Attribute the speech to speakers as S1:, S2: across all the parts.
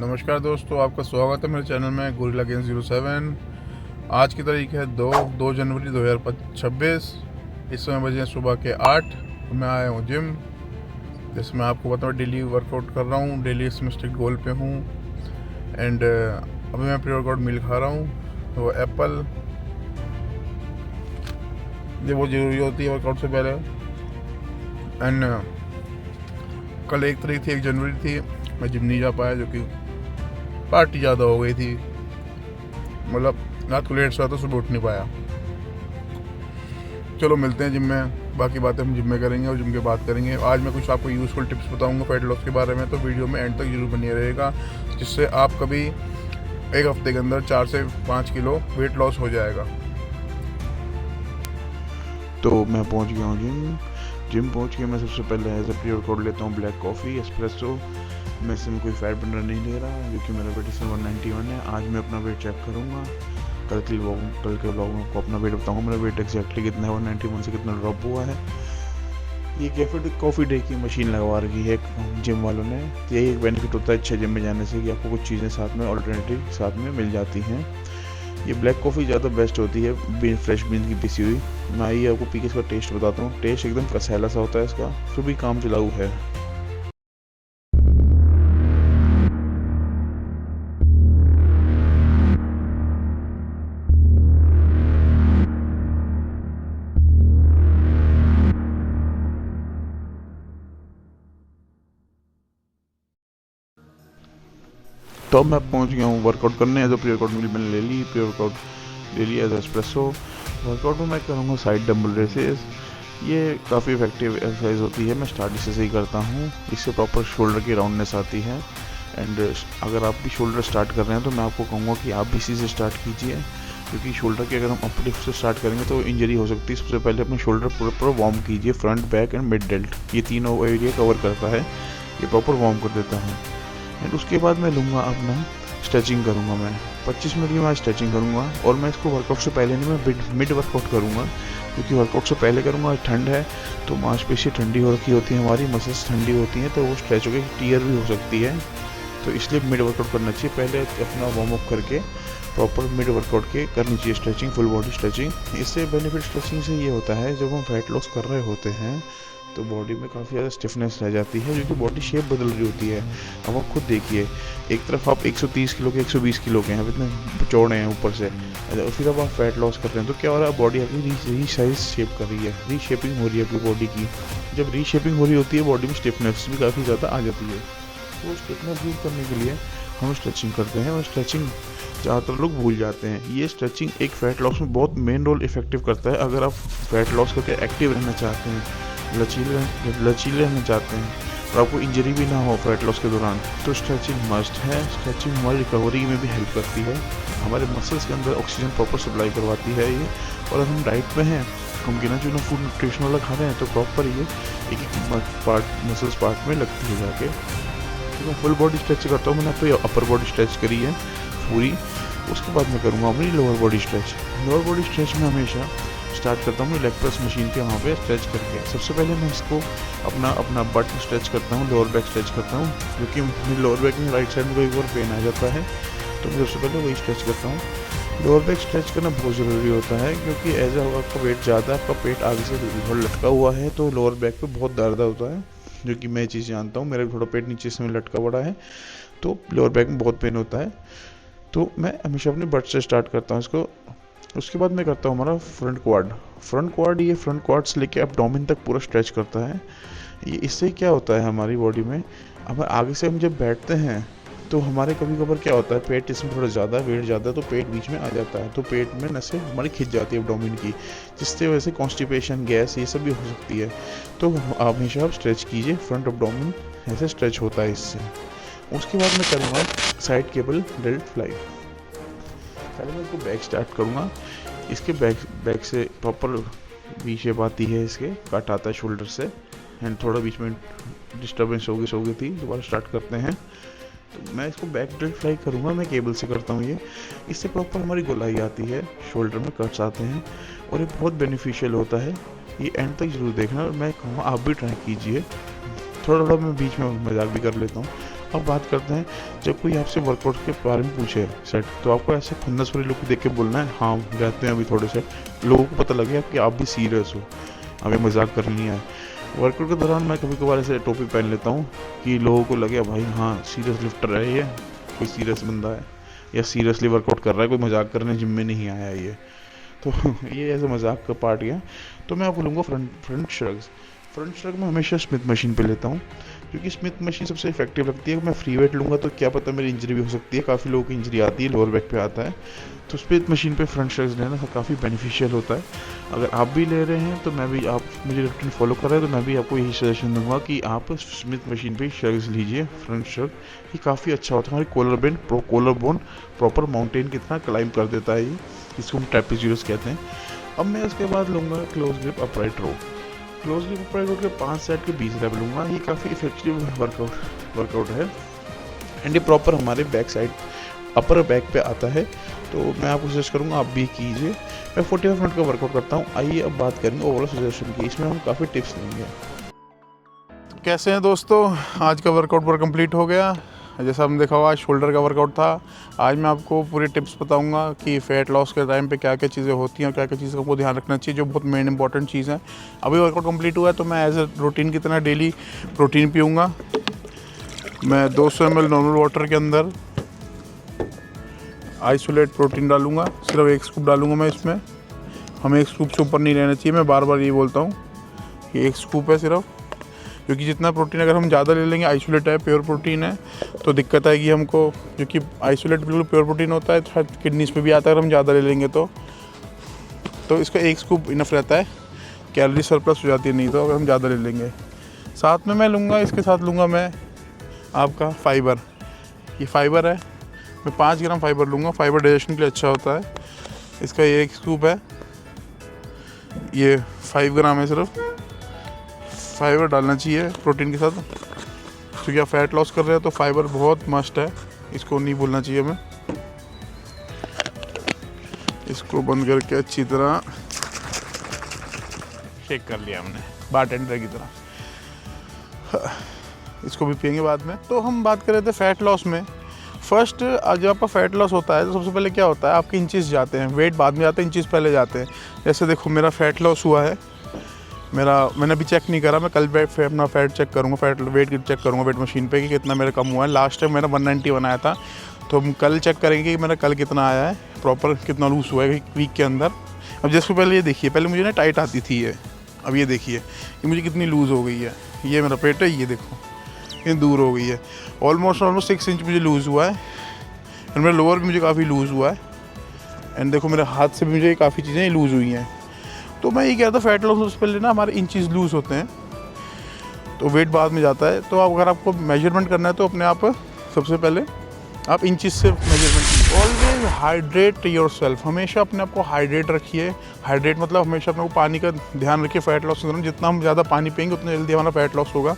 S1: नमस्कार दोस्तों, आपका स्वागत है मेरे चैनल में गोरिल्ला गेम्स 07। आज की तारीख है 2 जनवरी 2026। इस समय बजे सुबह के 8। मैं आया हूँ जिम, जैसे मैं आपको बताऊँ डेली वर्कआउट कर रहा हूँ, डेली इसमें स्ट्रिक्ट गोल पे हूँ। एंड अभी मैं प्री वर्कआउट मील खा रहा हूँ, वो एप्पल, ये वो ज़रूरी होती है वर्कआउट से पहले। एंड कल 1 तारीख थी, 1 जनवरी थी, मैं जिम नहीं जा पाया, जो कि पार्टी ज़्यादा हो गई थी। मतलब रात को लेट सोया तो सुबह उठ नहीं पाया। चलो मिलते हैं जिम में, बाकी बातें हम जिम में करेंगे और जिम के बात करेंगे। आज मैं कुछ आपको यूज़फुल टिप्स बताऊंगा फैट लॉस के बारे में, तो वीडियो में एंड तक जरूर बनी रहेगा, जिससे आप कभी एक हफ्ते के अंदर 4 से 5 किलो वेट लॉस हो जाएगा।
S2: तो मैं पहुंच गया हूँ जिम पहुंच के मैं सबसे पहले एज प्री वर्कआउट लेता हूँ ब्लैक कॉफ़ी एस्प्रेसो। मैं इसमें कोई फैट बर्नर नहीं ले रहा, क्योंकि मेरा वेट इसमें 191 है। आज मैं अपना वेट चेक करूँगा, कल के व्लॉग में आपको अपना वेट बताऊँगा मेरा वेट एग्जैक्टली कितना है, 191 से कितना ड्रॉप हुआ है। ये कैफे कॉफ़ी डे की मशीन लगवा रखी है जिम वालों ने। तो यही एक बेनिफिट होता है अच्छा जिम में जाने से, कि आपको कुछ चीज़ें साथ में ऑल्टरनेटिव साथ में मिल जाती हैं। ये ब्लैक कॉफ़ी ज़्यादा बेस्ट होती है फ्रेश बीन की पिसी हुई। मैं ये आपको पी के इसका टेस्ट बताता हूँ। टेस्ट एकदम कसैला सा होता है इसका, फिर भी काम चलाऊ है। तो अब मैं पहुँच गया हूँ वर्कआउट करने। तो प्री वर्कआउट मील मैंने ले ली, प्री वर्कआउट ले लिया एज एस्प्रेसो। वर्कआउट में मैं करूँगा साइड डंबल रेसेस। ये काफ़ी इफेक्टिव एक्सरसाइज होती है, मैं स्टार्ट इसे से ही करता हूँ। इससे प्रॉपर शोल्डर की राउंडनेस आती है। एंड अगर आप भी शोल्डर स्टार्ट कर रहे हैं तो मैं आपको कहूँगा कि आप भी इसी से स्टार्ट कीजिए, क्योंकि शोल्डर की अगर हम अपलिफ्ट से स्टार्ट करेंगे तो इंजरी हो सकती है। सबसे पहले अपने शोल्डर प्रॉपर वार्म कीजिए, front back and mid dealt, ये तीनों एरिया कवर करता है, ये प्रॉपर वार्म कर देता है। एंड उसके बाद मैं लूँगा अपना स्ट्रेचिंग करूँगा। मैं 25 मिनट की मैं स्ट्रेचिंग करूँगा, और मैं इसको वर्कआउट से पहले नहीं, मैं मिड वर्कआउट करूँगा, क्योंकि वर्कआउट से पहले करूँगा। ठंड है तो मांसपेशी ठंडी हो रखी होती है, हमारी मसल्स ठंडी होती हैं, तो वो स्ट्रेच होकर टीयर भी हो सकती है। तो इसलिए मिड वर्कआउट करना चाहिए, पहले अपना वार्म अप करके प्रॉपर मिड वर्कआउट के करनी चाहिए स्ट्रेचिंग, फुल बॉडी स्ट्रेचिंग। इससे बेनिफिट स्ट्रेचिंग से ये होता है, जब हम फैट लॉस कर रहे होते हैं तो बॉडी में काफ़ी ज़्यादा स्टिफनेस रह जाती है, जो कि बॉडी शेप बदल रही होती है। अब आप खुद देखिए, एक तरफ आप 130 किलो के 120 किलो के हैं, इतने चौड़े हैं ऊपर से, और फिर अब आप फैट लॉस कर रहे हैं तो क्या हो रहा है, बॉडी आपकी रीसाइज शेप कर रही है, रीशेपिंग हो रही है आपकी बॉडी की। जब रीशेपिंग हो रही होती है बॉडी में, स्टिफनेस भी काफ़ी ज़्यादा आ जाती है। तो स्टिफनेस दूर करने के लिए हम स्ट्रेचिंग करते हैं, और स्ट्रेचिंग ज़्यादातर लोग भूल जाते हैं। ये स्ट्रेचिंग एक फ़ैट लॉस में बहुत मेन रोल इफेक्टिव करता है। अगर आप फैट लॉस करके एक्टिव रहना चाहते हैं, लचीले रहना चाहते हैं, और आपको इंजरी भी ना हो फैट लॉस के दौरान, तो स्ट्रेचिंग मस्ट है। स्ट्रेचिंग हमारी रिकवरी में भी हेल्प करती है, हमारे मसल्स के अंदर ऑक्सीजन प्रॉपर सप्लाई करवाती है ये। और अगर हम डाइट में हैं, हम गिना चुना फूड न्यूट्रिशन वाला खा रहे हैं, तो प्रॉपर ये एक पार्ट मसल्स पार्ट में लगती है जाके। तो मैं फुल बॉडी स्ट्रेच करता हूँ। मैंने तो अपर बॉडी स्ट्रेच करी है पूरी, उसके बाद मैं करूँगा अपनी lower body stretch. Lower body stretch में हमेशा स्टार्ट करता हूँ लेग प्रेस मशीन के वहाँ पे स्ट्रेच करके। सबसे पहले मैं इसको अपना बट स्ट्रेच करता हूँ, लोअर बैक स्ट्रेच करता हूँ, क्योंकि मेरे लोअर बैक में राइट साइड में कोई और पेन आ जाता है, तो मैं सबसे पहले वही स्ट्रेच करता हूँ। लोअर बैक स्ट्रेच करना बहुत ज़रूरी होता है, क्योंकि एज आपका वेट ज़्यादा, आपका पेट आगे से थोड़ा लटका हुआ है, तो लोअर बैक पे बहुत दर्द होता है, जो कि मैं चीज़ जानता हूँ। मेरा थोड़ा पेट नीचे से लटका पड़ा है, तो लोअर बैक में बहुत पेन होता है। तो मैं हमेशा अपने बट से स्टार्ट करता हूँ इसको। उसके बाद मैं करता हूँ हमारा फ्रंट क्वाड। ये फ्रंट क्वाड से लेके एब्डोमेन तक पूरा स्ट्रेच करता है। ये इससे क्या होता है हमारी बॉडी में, अब आगे से हम जब बैठते हैं तो हमारे कभी कभार क्या होता है, पेट इसमें थोड़ा ज़्यादा वेट ज़्यादा, तो पेट बीच में आ जाता है, तो पेट में नसें हमारी खिंच जाती है एब्डोमेन की, जिससे वजह से कॉन्स्टिपेशन, गैस, ये सब भी हो सकती है। तो हमेशा आप स्ट्रेच कीजिए, फ्रंट एब्डोमेन ऐसे स्ट्रेच होता है इससे। उसके बाद मैं करूँगा साइड केबल डेल्ट फ्लाई। पहले मैं इसको बैक स्टार्ट करूँगा। इसके बैक से प्रॉपर वी शेप आती है, इसके कट आता है शोल्डर से, एंड थोड़ा बीच में डिस्टर्बेंस हो गई थी। दोबारा स्टार्ट करते हैं। तो मैं इसको बैक डेल्ट फ्लाई करूँगा, मैं केबल से करता हूँ ये। इससे प्रॉपर हमारी गोलाई आती है, शोल्डर में कट्स आते हैं, और ये बहुत बेनिफिशियल होता है। ये एंड तक जरूर देखना, और मैं कहूँगा आप भी ट्राई कीजिए। थोड़ा थोड़ा मैं बीच में मजाक भी कर लेता हूँ। अब बात करते हैं, जब कोई आपसे वर्कआउट के बारे में पूछे सेट, तो आपको ऐसे खुन्नस वाले लोग देख के बोलना है हाँ रहते हैं अभी थोड़े से, लोगों को पता लगे कि आप भी सीरियस हो, हमें मजाक करनी नहीं है। वर्कआउट के दौरान मैं कभी कभार ऐसे टोपी पहन लेता हूँ कि लोगों को लगे भाई हाँ सीरियस लिफ्टर है ये, कोई सीरियस बंदा है या सीरियसली वर्कआउट कर रहा है, कोई मजाक करने जिम में नहीं आया है ये। तो ये ऐसे मजाक का पार्ट गया। तो मैं आपको लूँगा फ्रंट श्रग्स। फ्रंट श्रग में हमेशा स्मिथ मशीन पे लेता हूँ, क्योंकि स्मिथ मशीन सबसे इफेक्टिव लगती है। मैं फ्री वेट लूँगा तो क्या पता मेरी इंजरी भी हो सकती है, काफ़ी लोगों की इंजरी आती है, लोअर बैक पे आता है। तो स्मिथ मशीन पे फ्रंट श्रग्स लेना काफ़ी बेनिफिशियल होता है। अगर आप भी ले रहे हैं तो मैं भी, आप मुझे रूटीन फॉलो कर रहे हैं तो मैं भी आपको यही सजेशन दूंगा कि आप स्मिथ मशीन पे श्रग्स लीजिए। फ्रंट श्रग ये काफ़ी अच्छा होता है, हमारी कॉलर बोन प्रॉपर माउंटेन की तरह क्लाइंब कर देता है ये, इसको हम ट्रेपेजियस कहते हैं। अब मैं इसके बाद लूँगा क्लोज ग्रिप अपराइट रो। क्लोज ग्रिप अपराइट रो के 5 सेट के 20 रेप लूँगा। ये काफ़ी इफेक्टिव वर्कआउट है एंड ये प्रॉपर हमारे बैक साइड अपर बैक पे आता है, तो मैं आपको सजेस्ट करूँगा आप भी कीजिए। मैं 45 मिनट का वर्कआउट करता हूँ। आइए अब बात करेंगे ओवरऑल सजेशन की, इसमें हम काफ़ी टिप्स लेंगे।
S1: कैसे हैं दोस्तों, आज का वर्कआउट पूरा कंप्लीट हो गया। जैसा हमने देखा हुआ आज शोल्डर का वर्कआउट था। आज मैं आपको पूरी टिप्स बताऊंगा कि फ़ैट लॉस के टाइम पे क्या क्या चीज़ें होती हैं और क्या क्या चीज़ों को ध्यान रखना चाहिए, जो बहुत मेन इंपॉर्टेंट चीज़ है। अभी वर्कआउट कंप्लीट हुआ है तो मैं एज ए रूटीन की तरह डेली प्रोटीन पीऊँगा। मैं 200 ml नॉर्मल वाटर के अंदर आइसोलेट प्रोटीन डालूँगा, सिर्फ 1 स्कूप डालूँगा मैं इसमें। हमें 1 स्कूप से ऊपर नहीं रहना चाहिए, मैं बार बार ये बोलता हूँ कि 1 स्कूप है सिर्फ, क्योंकि जितना प्रोटीन अगर हम ज़्यादा ले लेंगे, आइसोलेट है प्योर प्रोटीन है, तो दिक्कत आएगी हमको, क्योंकि आइसोलेट बिल्कुल प्योर प्रोटीन होता है, शायद किडनीज पे भी आता है अगर हम ज़्यादा ले लेंगे तो इसका 1 स्कूप इनफ रहता है, कैलोरी सरप्लस हो जाती है नहीं तो अगर हम ज़्यादा ले लेंगे। साथ में मैं लूँगा, इसके साथ लूँगा मैं आपका फाइबर। ये फाइबर है, मैं 5 ग्राम फाइबर लूँगा। फाइबर डाइजेशन के लिए अच्छा होता है। इसका ये 1 स्कूप है, ये 5 ग्राम है सिर्फ। फाइबर डालना चाहिए प्रोटीन के साथ, क्योंकि आप फैट लॉस कर रहे हैं तो फाइबर बहुत मस्ट है, इसको नहीं भूलना चाहिए हमें। इसको बंद करके अच्छी तरह शेक कर लिया हमने बारटेंडर की तरह। इसको भी पियेंगे बाद में। तो हम बात कर रहे थे फैट लॉस में। फर्स्ट जब आपका फैट लॉस होता है तो सबसे पहले क्या होता है, आपके इंचेस जाते हैं, वेट बाद में जाते हैं, इंचेस पहले जाते हैं। जैसे देखो मेरा फैट लॉस हुआ है, मैंने अभी चेक नहीं करा, मैं कल अपना फैट चेक करूँगा, फैट वेट चेक करूँगा वेट मशीन पे कि कितना मेरा कम हुआ है। लास्ट टाइम मेरा 191 आया था, तो हम कल चेक करेंगे कि मेरा कल कितना आया है, प्रॉपर कितना लूज़ हुआ है वीक के अंदर। अब जिसको पहले ये देखिए, पहले मुझे ना टाइट आती थी ये, अब ये देखिए कि मुझे कितनी लूज़ हो गई है। ये मेरा पेट है, ये देखो ये दूर हो गई है, ऑलमोस्ट 6 इंच मुझे लूज़ हुआ है। और मेरा लोअर भी मुझे काफ़ी लूज़ हुआ है, एंड देखो मेरे हाथ से भी मुझे काफ़ी चीज़ें लूज़ हुई हैं। तो मैं ये कह रहा था फैट लॉस से पहले ना हमारे इंचेस लूज़ होते हैं, तो वेट बाद में जाता है। तो अगर आपको मेजरमेंट करना है तो अपने आप सबसे पहले आप इंचेस से मेजरमेंट कीजिए। ऑलवेज हाइड्रेट योरसेल्फ, हमेशा अपने आप को हाइड्रेट रखिए। हाइड्रेट मतलब हमेशा अपने को पानी का ध्यान रखिए। फैट लॉस के दौरान जितना हम ज़्यादा पानी पिएंगे उतना जल्दी हमारा फैट लॉस होगा,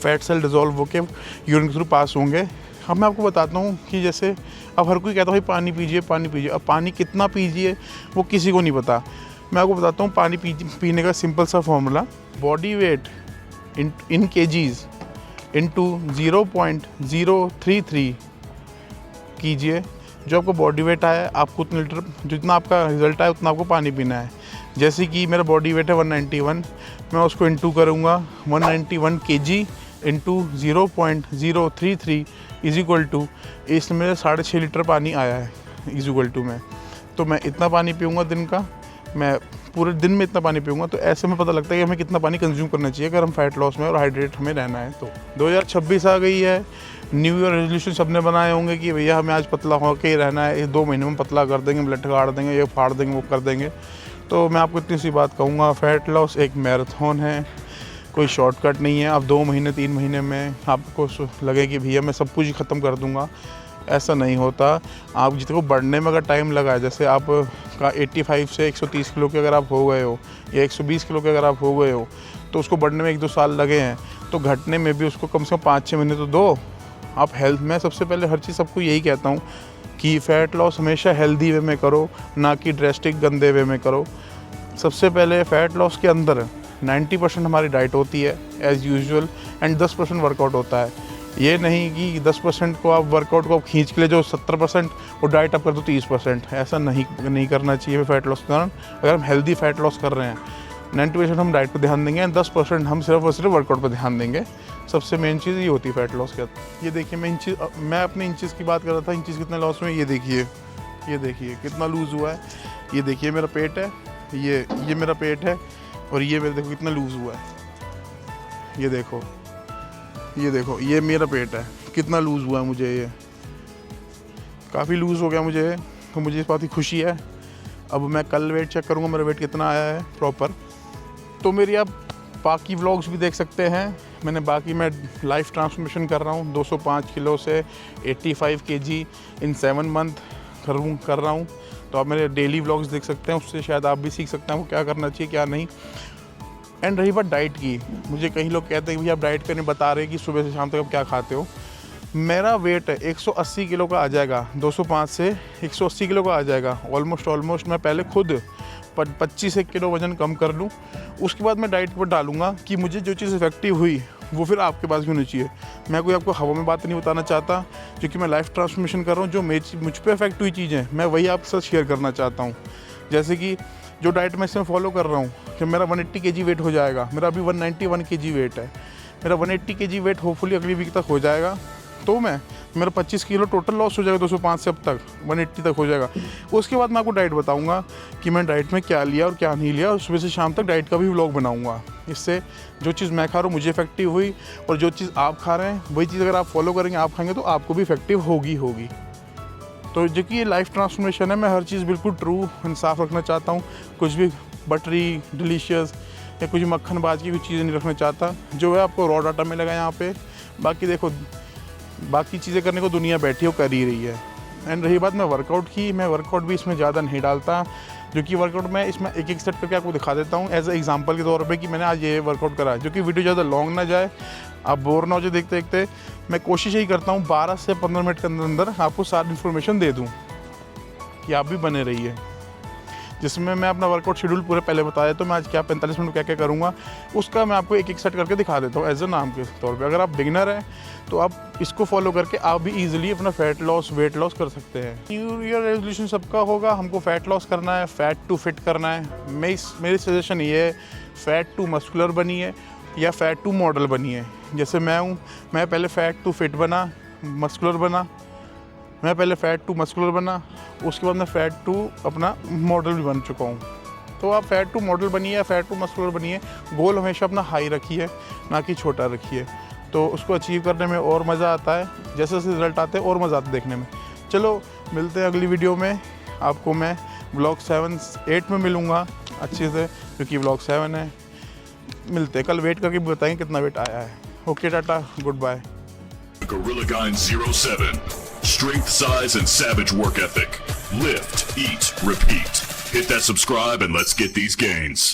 S1: फैट सेल डिजोल्व होकर यूरिन के थ्रू पास होंगे। अब मैं आपको बताता हूँ कि जैसे अब हर कोई कहता है भाई पानी पीजिए पानी पीजिए, अब पानी कितना पीजिए वो किसी को नहीं पता। मैं आपको बताता हूँ पानी पीने का सिंपल सा फॉर्मूला, बॉडी वेट इन केजीज इंटू 0.033 कीजिए। जो आपको बॉडी वेट आया है, आपको उतना लीटर, जितना आपका रिजल्ट आया उतना आपको पानी पीना है। जैसे कि मेरा बॉडी वेट है 191, मैं उसको इंटू करूँगा 191 kg into 0.033 is equal to, इसमें मेरा 6.5 लीटर पानी आया है इज इक्वल टू में। तो मैं इतना पानी पीऊँगा दिन का, मैं पूरे दिन में इतना पानी पीऊँगा। तो ऐसे में पता लगता है कि हमें कितना पानी कंज्यूम करना चाहिए अगर हम फैट लॉस में और हाइड्रेट हमें रहना है। तो 2026 आ गई है, न्यू ईयर रेजोल्यूशन सबने बनाए होंगे कि भैया हमें आज पतला होकर ही रहना है, 2 महीने में पतला कर देंगे, ब्लड काट देंगे, ये फाड़ देंगे, वो कर देंगे। तो मैं आपको इतनी सी बात कहूँगा, फैट लॉस एक मैराथन है, कोई शॉर्टकट नहीं है। आप 2 महीने 3 महीने में आपको लगे कि भैया मैं सब कुछ ही ख़त्म कर दूँगा, ऐसा नहीं होता। आप जितने बढ़ने में अगर टाइम लगा है, जैसे आप का 85 से 130 किलो के अगर आप हो गए हो या 120 किलो के अगर आप हो गए हो, तो उसको बढ़ने में 1-2 साल लगे हैं, तो घटने में भी उसको कम से कम 5-6 महीने तो दो। आप हेल्थ में सबसे पहले हर चीज़ सबको यही कहता हूँ कि फ़ैट लॉस हमेशा हेल्दी वे में करो, ना कि ड्रेस्टिक गंदे वे में करो। सबसे पहले फ़ैट लॉस के अंदर 90% हमारी डाइट होती है एज़ यूजुअल, एंड 10% वर्कआउट होता है। ये नहीं कि 10% को आप वर्कआउट को आप खींच के ले जो 70% और डाइट आप कर दो 30%, ऐसा नहीं करना चाहिए फैट लॉस के दौरान। अगर हम हेल्दी फैट लॉस कर रहे हैं 90% हम डाइट पर ध्यान देंगे एंड 10% हम सिर्फ और सिर्फ वर्कआउट पर ध्यान देंगे। सबसे मेन चीज़ ये होती है फैट लॉस के। ये देखिए मैं अपने इंचज़ की बात कर रहा था, इंचज़ कितने लॉस हुए, ये देखिए कितना लूज़ हुआ है। ये देखिए मेरा पेट है, ये मेरा पेट है और ये मेरे देखो कितना लूज़ हुआ है। ये देखो ये मेरा पेट है, कितना लूज़ हुआ है मुझे, ये काफ़ी लूज़ हो गया मुझे, तो मुझे इस बात की खुशी है। अब मैं कल वेट चेक करूँगा मेरा वेट कितना आया है प्रॉपर। तो मेरी आप बाकी व्लॉग्स भी देख सकते हैं। मैं लाइफ ट्रांसफॉर्मेशन कर रहा हूँ 205 किलो से 85 kg इन 7 मंथ कर रहा हूँ। तो आप मेरे डेली व्लॉग्स देख सकते हैं, उससे शायद आप भी सीख सकते हैं वो क्या करना चाहिए क्या नहीं। एंड रही बात डाइट की, मुझे कई लोग कहते हैं कि भैया आप डाइट करने बता रहे हैं कि सुबह से शाम तक आप क्या खाते हो। मेरा वेट 180 किलो का आ जाएगा, 205 से 180 किलो का आ जाएगा। ऑलमोस्ट मैं पहले खुद 25 किलो वज़न कम कर लूँ, उसके बाद मैं डाइट पर डालूँगा कि मुझे जो चीज़ इफेक्टिव हुई वो फिर आपके पास भी होनी चाहिए। मैं कोई आपको हवा में बात नहीं बताना चाहता, क्योंकि मैं लाइफ ट्रांसफॉर्मेशन कर रहा हूँ। जो मुझ पे इफेक्ट हुई चीज़ें मैं वही आपके साथ शेयर करना चाहता हूँ। जैसे कि जो डाइट मैं इसमें फॉलो कर रहा हूँ कि मेरा 180 kg वेट हो जाएगा। मेरा अभी 191 kg वेट है, मेरा 180 kg वेट होपफुली अगली वीक तक हो जाएगा। तो मेरा 25 किलो टोटल लॉस हो जाएगा 205 से अब तक 180 तक हो जाएगा। उसके बाद मैं आपको डाइट बताऊंगा कि मैं डाइट में क्या लिया और क्या नहीं लिया, और सुबह से शाम तक डाइट का भी व्लॉग बनाऊंगा। इससे जो चीज़ मैं खा रहा हूँ मुझे इफेक्टिव हुई, और जो चीज़ आप खा रहे हैं वही चीज़ अगर आप फॉलो करेंगे आप खाएंगे तो आपको भी इफेक्टिव होगी। तो जो कि ये लाइफ ट्रांसफॉर्मेशन है, मैं हर चीज़ बिल्कुल ट्रू एंड साफ़ रखना चाहता हूँ। कुछ भी बटरी डिलीशियस या कुछ मक्खनबाज की कुछ चीज़ें नहीं रखना चाहता। जो है आपको रॉ डाटा मिलेगा यहाँ पे। बाकी देखो बाकी चीज़ें करने को दुनिया बैठी हो कर ही रही है। एंड रही बात मैं वर्कआउट की, मैं वर्कआउट भी इसमें ज़्यादा नहीं डालता, जो कि वर्कआउट मैं इसमें एक सेट करके आपको दिखा देता हूँ एज ए एग्जांपल के तौर पे कि मैंने आज ये वर्कआउट करा, जो कि वीडियो ज़्यादा लॉन्ग ना जाए, आप बोर ना हो जाए देखते देखते। मैं कोशिश यही करता हूँ 12 से 15 मिनट के अंदर आपको सारी इन्फॉर्मेशन दे दूँ कि आप भी बने रहिए, जिसमें मैं अपना वर्कआउट शेड्यूल पूरे पहले बताया। तो मैं आज क्या 45 मिनट क्या करूँगा उसका मैं आपको एक सेट करके दिखा देता हूँ एज ए नाम के तौर पे। अगर आप बिगिनर हैं तो आप इसको फॉलो करके आप भी ईजिली अपना फैट लॉस वेट लॉस कर सकते हैं। न्यू ईयर रेजोल्यूशन सबका होगा, हमको फैट लॉस करना है, फैट टू फिट करना है। मेरी सजेशन ये है फैट टू मस्कुलर बनिए या फैट टू मॉडल बनिए। जैसे मैं हूँ, मैं पहले फैट टू फिट बना, मस्कुलर बना, मैं पहले फ़ैट टू मस्कुलर बना, उसके बाद मैं फ़ैट टू अपना मॉडल भी बन चुका हूँ। तो आप फ़ैट टू मॉडल बनिए या फ़ैट टू मस्कुलर बनिए, गोल हमेशा अपना हाई रखिए ना कि छोटा रखिए। तो उसको अचीव करने में और मज़ा आता है, जैसे जैसे रिज़ल्ट आते हैं और मज़ा आता है देखने में। चलो मिलते हैं अगली वीडियो में। आपको मैं व्लॉग 7-8 में मिलूँगा अच्छे से, क्योंकि व्लॉग 7 है। मिलते हैं कल, वेट करके भी बताएंगे कितना वेट आया है। Okay tata, good bye.
S3: Gorilla Guy 07. Strength, size, and savage work ethic. Lift, eat, repeat. Hit that subscribe and let's get these gains.